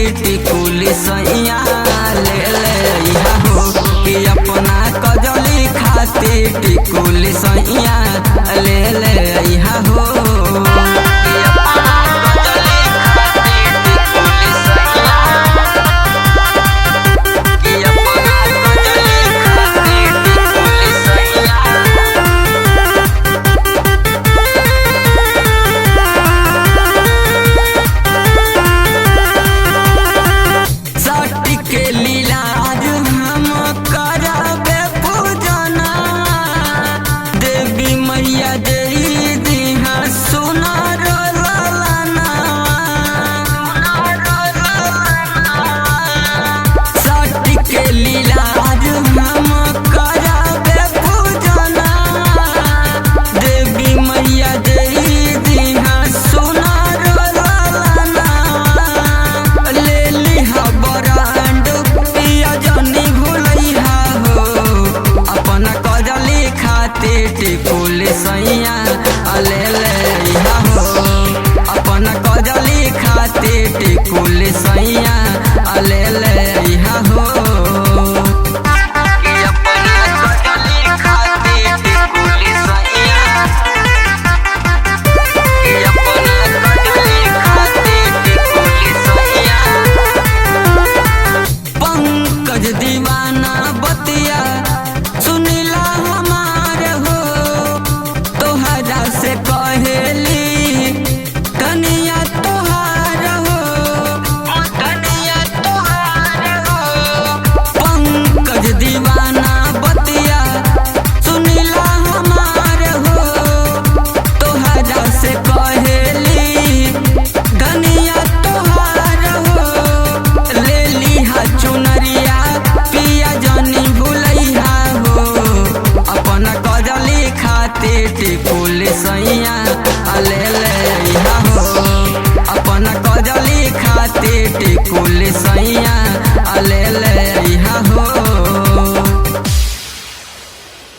खातिर टिकुल सैया ले ले इहा हो कि अपना कजली खातिर टिकुल सैया ले ले इहा हो। टिकुल सैया ले ले इहा हो अपना कजली खातिर टिकुल सैया ले ले इहा हो। पंकज दीवाना बतिया सुनिला हमार हो तोहरा से कहेली कनिया तोहार हो पंकज दीवाना बतिया सुनिला हमार हो तोहरा से कहेली कनिया तोहार हो ले लिहा चुनरिया पिया जनी भुलैहा हो अपना कजली खातिर टिकुल सैया ले ले इहा हो अपना कजली खातिर टिकुल सैया ले ले इहा हो।